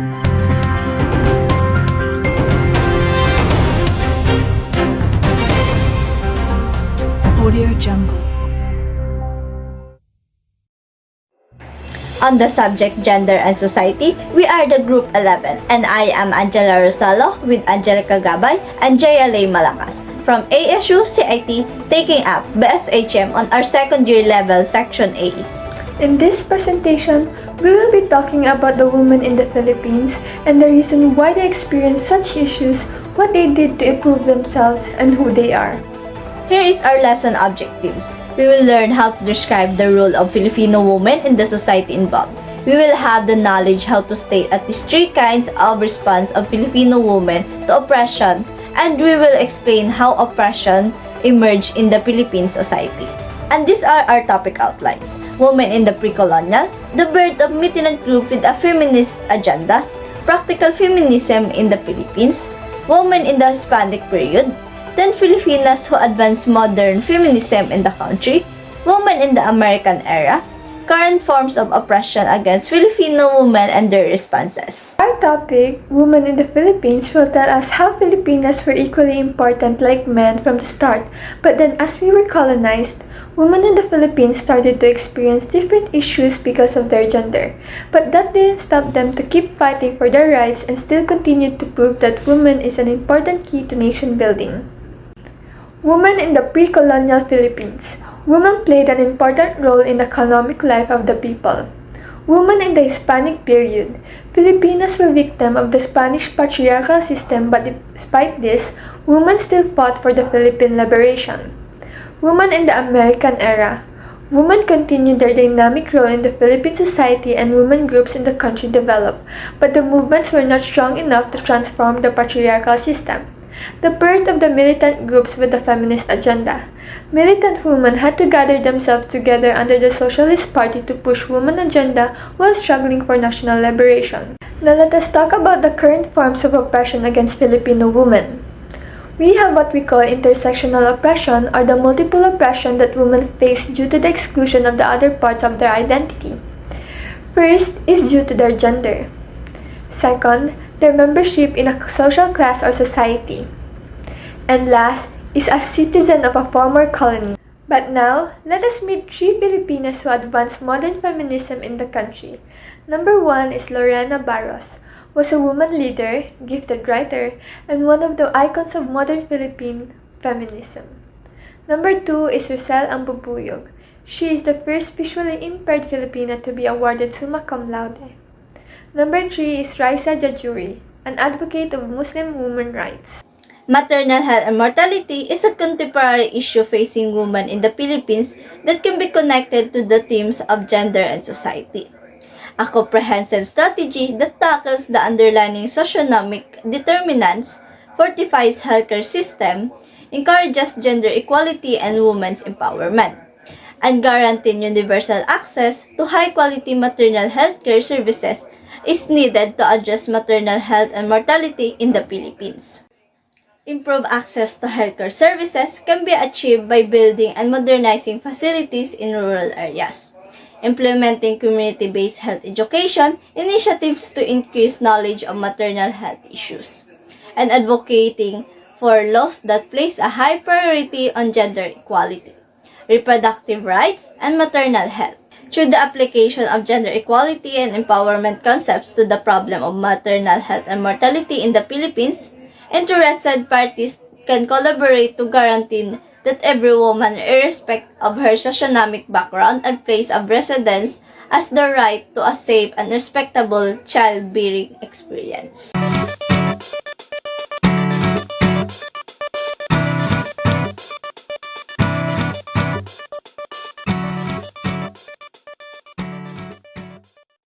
Audio Jungle. On the subject Gender and Society, we are the Group 11 and I am Angela Rosalo with Angelica Gabay and Jayalay Malakas from ASU CIT taking up BSHM on our second year level Section A. In this presentation, we will be talking about the women in the Philippines and the reason why they experience such issues, what they did to improve themselves, and who they are. Here is our lesson objectives. We will learn how to describe the role of Filipino women in the society involved. We will have the knowledge how to state at least 3 kinds of response of Filipino women to oppression, and we will explain how oppression emerged in the Philippine society. And these are our topic outlines. Women in the pre-colonial, the birth of militant group with a feminist agenda, practical feminism in the Philippines, women in the Hispanic period, then Filipinas who advanced modern feminism in the country, women in the American era, current forms of oppression against Filipino women and their responses. Our topic, Women in the Philippines, will tell us how Filipinas were equally important like men from the start, but then as we were colonized, women in the Philippines started to experience different issues because of their gender. But that didn't stop them to keep fighting for their rights and still continued to prove that women is an important key to nation building. Women in the pre-colonial Philippines. Women played an important role in the economic life of the people. Women in the Hispanic period. Filipinas were victim of the Spanish patriarchal system, but despite this, women still fought for the Philippine liberation. Women in the American era. Women continued their dynamic role in the Philippine society and women groups in the country developed, but the movements were not strong enough to transform the patriarchal system. The birth of the militant groups with the feminist agenda. Militant women had to gather themselves together under the Socialist Party to push women agenda while struggling for national liberation. Now let us talk about the current forms of oppression against Filipino women. We have what we call intersectional oppression, or the multiple oppression that women face due to the exclusion of the other parts of their identity. First is due to their gender. Second, their membership in a social class or society. And last is as citizen of a former colony. But now, let us meet 3 Filipinas who advanced modern feminism in the country. Number 1 is Lorena Barros, was a woman leader, gifted writer, and one of the icons of modern Philippine feminism. Number 2 is Rosel Ambubuyog. She is the first visually impaired Filipina to be awarded summa cum laude. Number 3 is Raisa Jajuri, an advocate of Muslim women rights. Maternal health and mortality is a contemporary issue facing women in the Philippines that can be connected to the themes of gender and society. A comprehensive strategy that tackles the underlying socioeconomic determinants, fortifies healthcare system, encourages gender equality and women's empowerment, and guarantees universal access to high-quality maternal healthcare services is needed to address maternal health and mortality in the Philippines. Improved access to healthcare services can be achieved by building and modernizing facilities in rural areas, implementing community-based health education initiatives to increase knowledge of maternal health issues, and advocating for laws that place a high priority on gender equality, reproductive rights, and maternal health. Through the application of gender equality and empowerment concepts to the problem of maternal health and mortality in the Philippines, interested parties can collaborate to guarantee that every woman, irrespective of her socioeconomic background and place of residence, has the right to a safe and respectable childbearing experience.